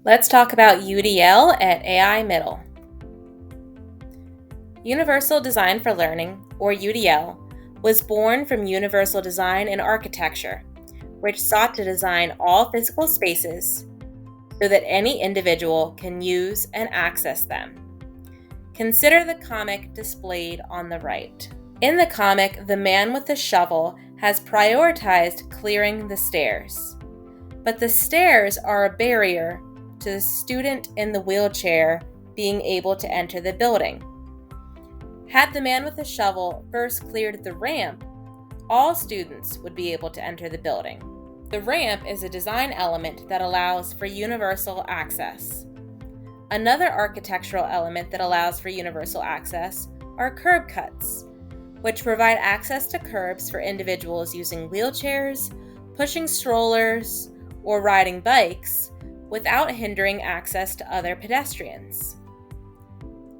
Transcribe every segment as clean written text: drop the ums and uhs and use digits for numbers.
Let's talk about UDL at AI Middle. Universal Design for Learning, or UDL, was born from Universal Design and Architecture, which sought to design all physical spaces so that any individual can use and access them. Consider the comic displayed on the right. In the comic, the man with the shovel has prioritized clearing the stairs. But the stairs are a barrier to the student in the wheelchair being able to enter the building. Had the man with the shovel first cleared the ramp, all students would be able to enter the building. The ramp is a design element that allows for universal access. Another architectural element that allows for universal access are curb cuts, which provide access to curbs for individuals using wheelchairs, pushing strollers, or riding bikes without hindering access to other pedestrians.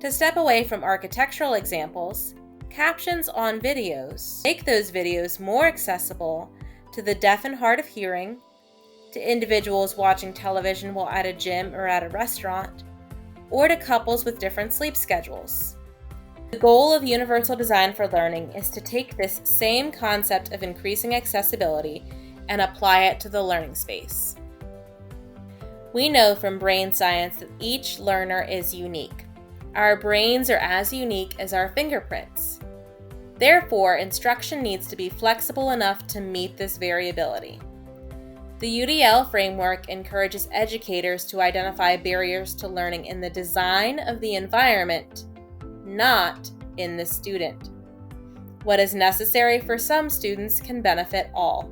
To step away from architectural examples, captions on videos make those videos more accessible to the deaf and hard of hearing, to individuals watching television while at a gym or at a restaurant, or to couples with different sleep schedules. The goal of Universal Design for Learning is to take this same concept of increasing accessibility and apply it to the learning space. We know from brain science that each learner is unique. Our brains are as unique as our fingerprints. Therefore, instruction needs to be flexible enough to meet this variability. The UDL framework encourages educators to identify barriers to learning in the design of the environment, not in the student. What is necessary for some students can benefit all.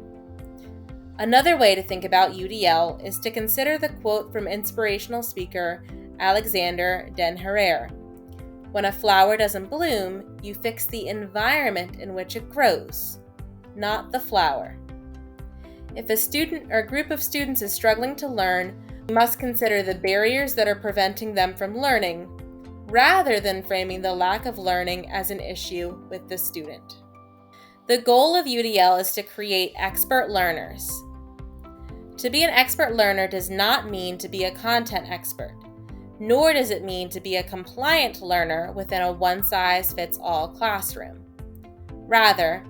Another way to think about UDL is to consider the quote from inspirational speaker Alexander Den Herrera. When a flower doesn't bloom, you fix the environment in which it grows, not the flower. If a student or group of students is struggling to learn, we must consider the barriers that are preventing them from learning, rather than framing the lack of learning as an issue with the student. The goal of UDL is to create expert learners. To be an expert learner does not mean to be a content expert, nor does it mean to be a compliant learner within a one-size-fits-all classroom. Rather,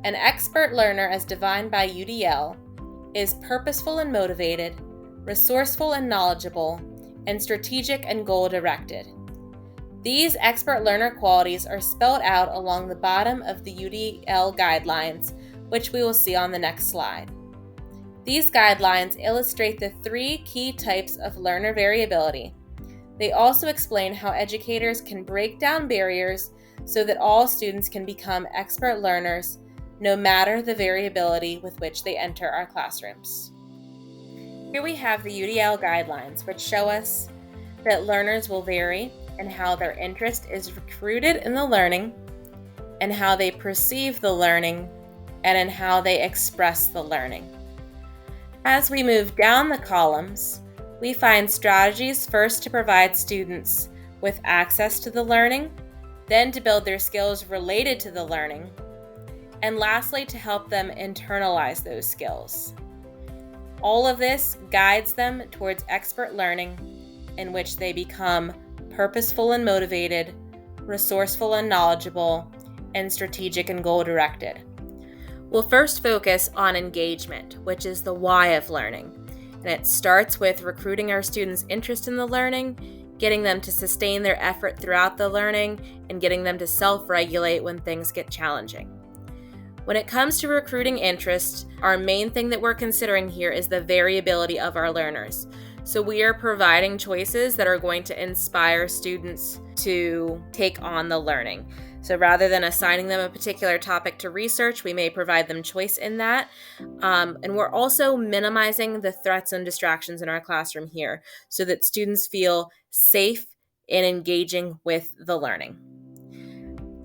an expert learner as defined by UDL is purposeful and motivated, resourceful and knowledgeable, and strategic and goal-directed. These expert learner qualities are spelled out along the bottom of the UDL guidelines, which we will see on the next slide. These guidelines illustrate the 3 key types of learner variability. They also explain how educators can break down barriers so that all students can become expert learners, no matter the variability with which they enter our classrooms. Here we have the UDL guidelines, which show us that learners will vary in how their interest is recruited in the learning, and how they perceive the learning, and in how they express the learning. As we move down the columns, we find strategies first to provide students with access to the learning, then to build their skills related to the learning, and lastly to help them internalize those skills. All of this guides them towards expert learning, in which they become purposeful and motivated, resourceful and knowledgeable, and strategic and goal-directed. We'll first focus on engagement, which is the why of learning. And it starts with recruiting our students' interest in the learning, getting them to sustain their effort throughout the learning, and getting them to self-regulate when things get challenging. When it comes to recruiting interest, our main thing that we're considering here is the variability of our learners. So we are providing choices that are going to inspire students to take on the learning. So rather than assigning them a particular topic to research, we may provide them choice in that. And we're also minimizing the threats and distractions in our classroom here so that students feel safe in engaging with the learning.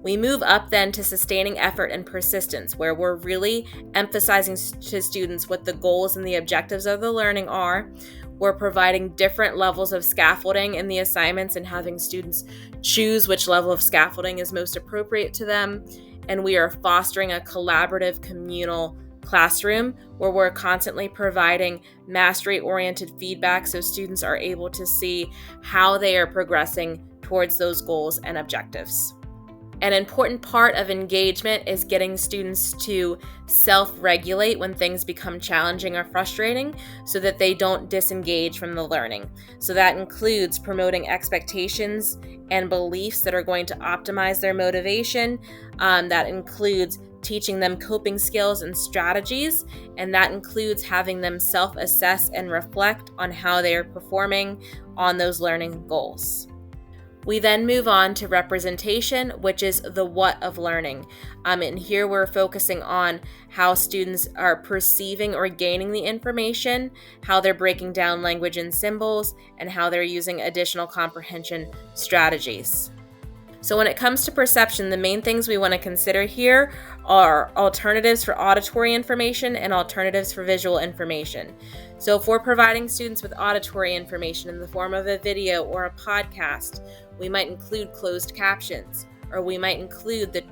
We move up then to sustaining effort and persistence, where we're really emphasizing to students what the goals and the objectives of the learning are. We're providing different levels of scaffolding in the assignments and having students choose which level of scaffolding is most appropriate to them. And we are fostering a collaborative, communal classroom where we're constantly providing mastery-oriented feedback so students are able to see how they are progressing towards those goals and objectives. An important part of engagement is getting students to self-regulate when things become challenging or frustrating so that they don't disengage from the learning. So that includes promoting expectations and beliefs that are going to optimize their motivation. That includes teaching them coping skills and strategies, and that includes having them self-assess and reflect on how they are performing on those learning goals. We then move on to representation, which is the what of learning. And here we're focusing on how students are perceiving or gaining the information, how they're breaking down language and symbols, and how they're using additional comprehension strategies. So when it comes to perception, the main things we want to consider here are alternatives for auditory information and alternatives for visual information. So if we're providing students with auditory information in the form of a video or a podcast, we might include closed captions, or we might include the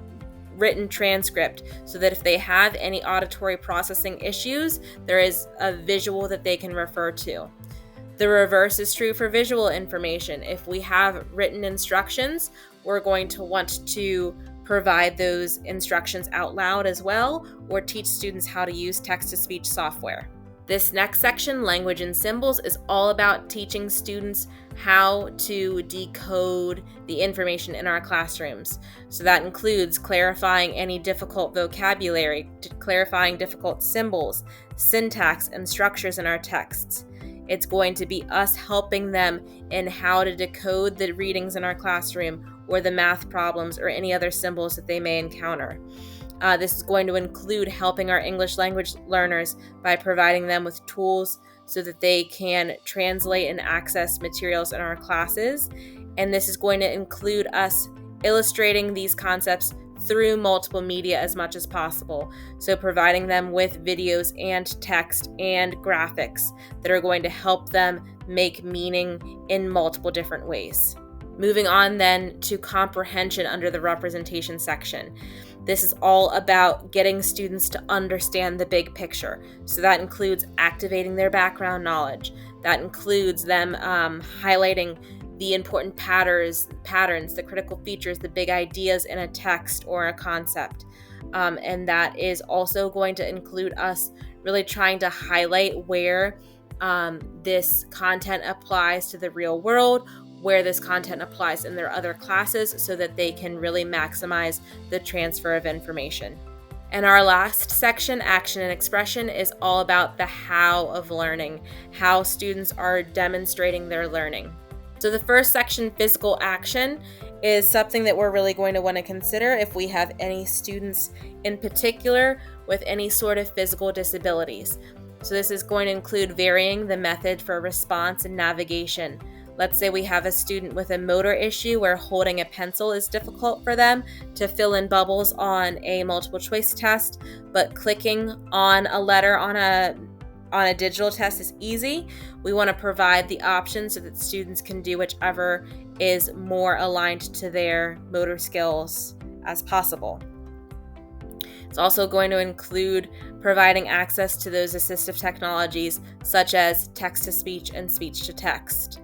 written transcript so that if they have any auditory processing issues, there is a visual that they can refer to. The reverse is true for visual information. If we have written instructions, we're going to want to provide those instructions out loud as well, or teach students how to use text-to-speech software. This next section, language and symbols, is all about teaching students how to decode the information in our classrooms. So that includes clarifying any difficult vocabulary, clarifying difficult symbols, syntax, and structures in our texts. It's going to be us helping them in how to decode the readings in our classroom or the math problems or any other symbols that they may encounter. This is going to include helping our English language learners by providing them with tools so that they can translate and access materials in our classes. And this is going to include us illustrating these concepts through multiple media as much as possible. So providing them with videos and text and graphics that are going to help them make meaning in multiple different ways. Moving on then to comprehension under the representation section. This is all about getting students to understand the big picture. So that includes activating their background knowledge. That includes them highlighting the important patterns, the critical features, the big ideas in a text or a concept. And that is also going to include us really trying to highlight where this content applies to the real world, where this content applies in their other classes so that they can really maximize the transfer of information. And our last section, action and expression, is all about the how of learning, how students are demonstrating their learning. So the first section, physical action, is something that we're really going to want to consider if we have any students in particular with any sort of physical disabilities. So this is going to include varying the method for response and navigation. Let's say we have a student with a motor issue where holding a pencil is difficult for them to fill in bubbles on a multiple choice test, but clicking on a letter on a digital test is easy. We want to provide the option so that students can do whichever is more aligned to their motor skills as possible. It's also going to include providing access to those assistive technologies such as text-to-speech and speech-to-text.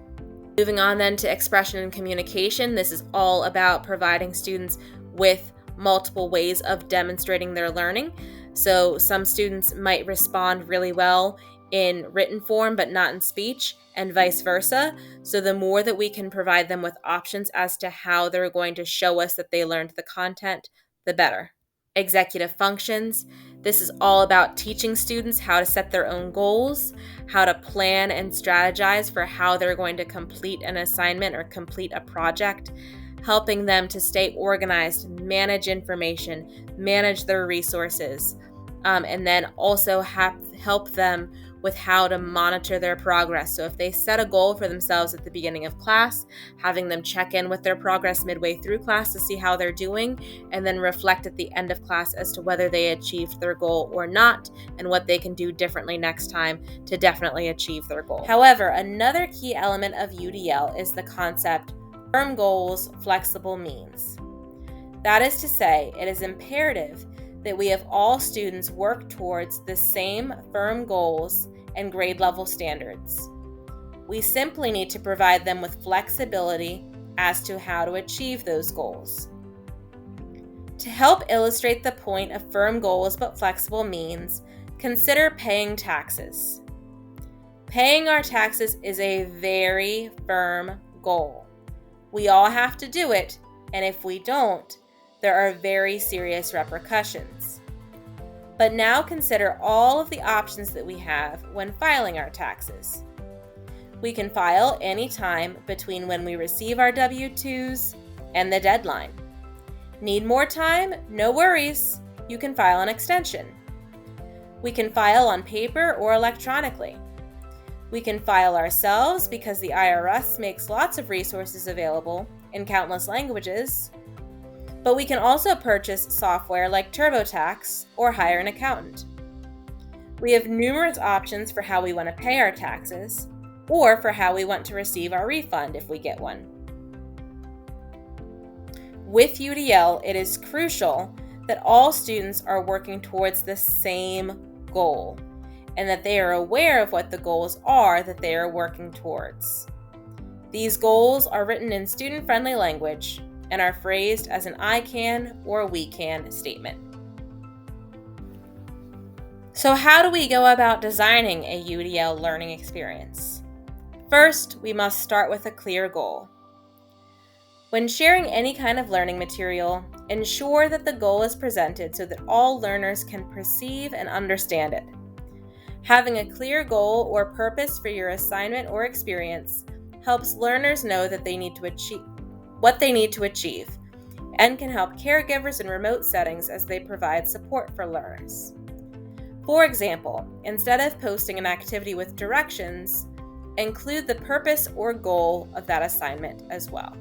Moving on then to expression and communication, this is all about providing students with multiple ways of demonstrating their learning. So some students might respond really well in written form but not in speech, and vice versa. So the more that we can provide them with options as to how they're going to show us that they learned the content, the better. Executive functions. This is all about teaching students how to set their own goals, how to plan and strategize for how they're going to complete an assignment or complete a project, helping them to stay organized, manage information, manage their resources, and then also help them with how to monitor their progress. So if they set a goal for themselves at the beginning of class, having them check in with their progress midway through class to see how they're doing, and then reflect at the end of class as to whether they achieved their goal or not, and what they can do differently next time to definitely achieve their goal. However, another key element of UDL is the concept firm goals, flexible means. That is to say, it is imperative that we have all students work towards the same firm goals and grade level standards. We simply need to provide them with flexibility as to how to achieve those goals. To help illustrate the point of firm goals but flexible means, consider paying taxes. Paying our taxes is a very firm goal. We all have to do it, and if we don't, there are very serious repercussions. But now consider all of the options that we have when filing our taxes. We can file any time between when we receive our W-2s and the deadline. Need more time? No worries. You can file an extension. We can file on paper or electronically. We can file ourselves because the IRS makes lots of resources available in countless languages. But we can also purchase software like TurboTax or hire an accountant. We have numerous options for how we want to pay our taxes or for how we want to receive our refund if we get one. With UDL, it is crucial that all students are working towards the same goal and that they are aware of what the goals are that they are working towards. These goals are written in student-friendly language and are phrased as an I can or we can statement. So how do we go about designing a UDL learning experience? First, we must start with a clear goal. When sharing any kind of learning material, ensure that the goal is presented so that all learners can perceive and understand it. Having a clear goal or purpose for your assignment or experience helps learners know that they need to achieve what they need to achieve and can help caregivers in remote settings as they provide support for learners. For example, instead of posting an activity with directions, include the purpose or goal of that assignment as well.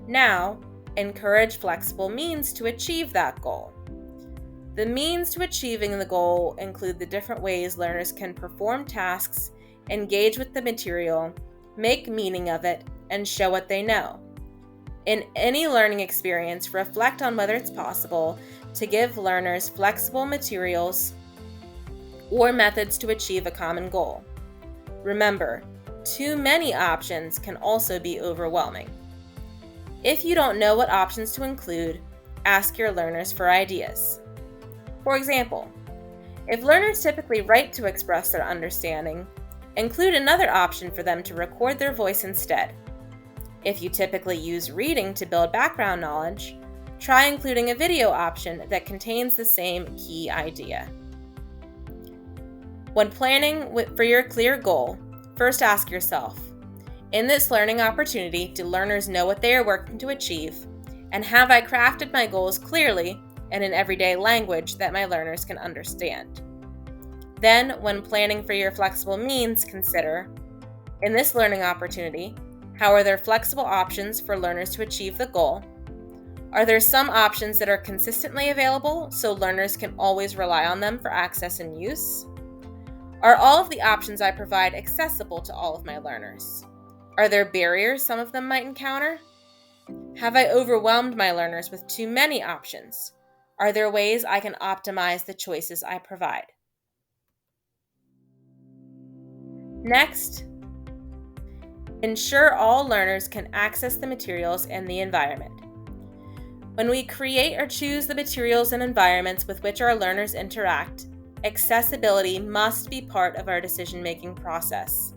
Now, encourage flexible means to achieve that goal. The means to achieving the goal include the different ways learners can perform tasks, engage with the material, make meaning of it, and show what they know. In any learning experience, reflect on whether it's possible to give learners flexible materials or methods to achieve a common goal. Remember, too many options can also be overwhelming. If you don't know what options to include, ask your learners for ideas. For example, if learners typically write to express their understanding, include another option for them to record their voice instead. If you typically use reading to build background knowledge, try including a video option that contains the same key idea. When planning for your clear goal, first ask yourself, in this learning opportunity, do learners know what they are working to achieve? And have I crafted my goals clearly and in everyday language that my learners can understand? Then, when planning for your flexible means, consider, in this learning opportunity, how are there flexible options for learners to achieve the goal? Are there some options that are consistently available so learners can always rely on them for access and use? Are all of the options I provide accessible to all of my learners? Are there barriers some of them might encounter? Have I overwhelmed my learners with too many options? Are there ways I can optimize the choices I provide? Next, ensure all learners can access the materials and the environment. When we create or choose the materials and environments with which our learners interact, accessibility must be part of our decision-making process.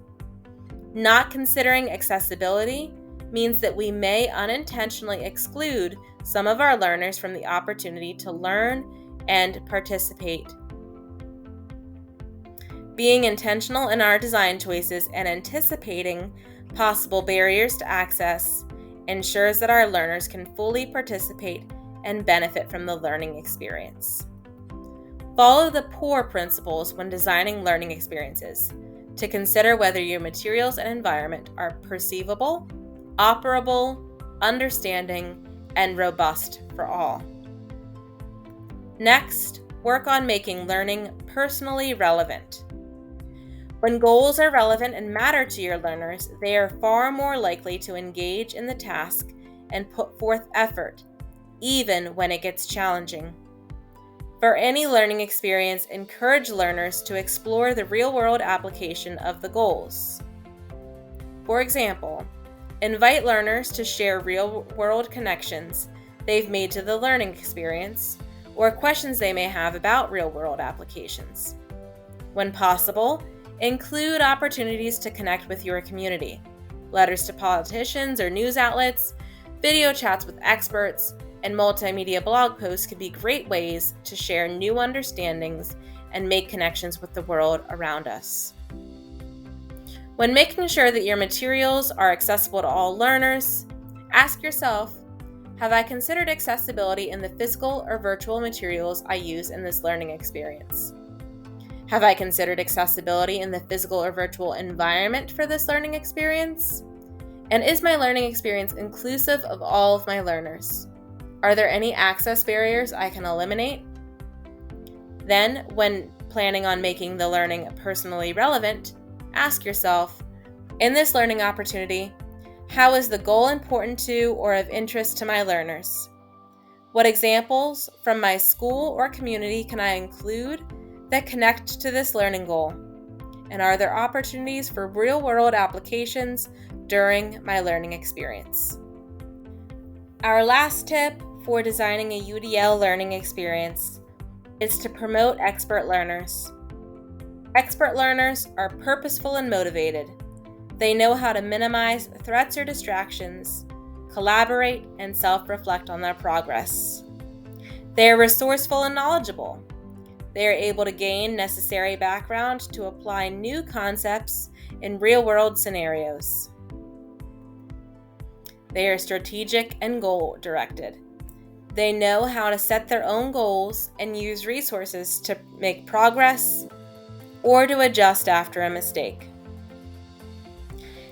Not considering accessibility means that we may unintentionally exclude some of our learners from the opportunity to learn and participate. Being intentional in our design choices and anticipating possible barriers to access ensures that our learners can fully participate and benefit from the learning experience. Follow the POUR principles when designing learning experiences to consider whether your materials and environment are perceivable, operable, understanding, and robust for all. Next, work on making learning personally relevant. When goals are relevant and matter to your learners, they are far more likely to engage in the task and put forth effort, even when it gets challenging. For any learning experience, encourage learners to explore the real-world application of the goals. For example, invite learners to share real-world connections they've made to the learning experience or questions they may have about real-world applications. When possible, include opportunities to connect with your community. Letters to politicians or news outlets, video chats with experts, and multimedia blog posts could be great ways to share new understandings and make connections with the world around us. When making sure that your materials are accessible to all learners, ask yourself, have I considered accessibility in the physical or virtual materials I use in this learning experience? Have I considered accessibility in the physical or virtual environment for this learning experience? And is my learning experience inclusive of all of my learners? Are there any access barriers I can eliminate? Then, when planning on making the learning personally relevant, ask yourself, in this learning opportunity, how is the goal important to or of interest to my learners? What examples from my school or community can I include that connect to this learning goal? And are there opportunities for real-world applications during my learning experience? Our last tip for designing a UDL learning experience is to promote expert learners. Expert learners are purposeful and motivated. They know how to minimize threats or distractions, collaborate, and self-reflect on their progress. They are resourceful and knowledgeable. They are able to gain necessary background to apply new concepts in real-world scenarios. They are strategic and goal-directed. They know how to set their own goals and use resources to make progress or to adjust after a mistake.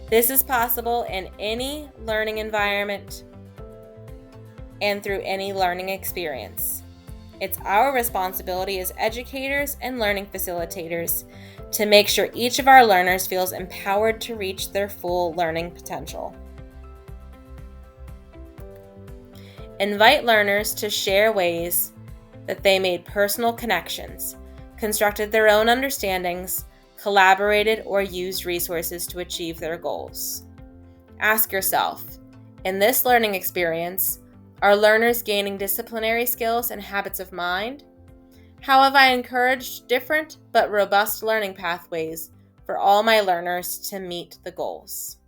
This is possible in any learning environment and through any learning experience. It's our responsibility as educators and learning facilitators to make sure each of our learners feels empowered to reach their full learning potential. Invite learners to share ways that they made personal connections, constructed their own understandings, collaborated, or used resources to achieve their goals. Ask yourself, in this learning experience, are learners gaining disciplinary skills and habits of mind? How have I encouraged different but robust learning pathways for all my learners to meet the goals?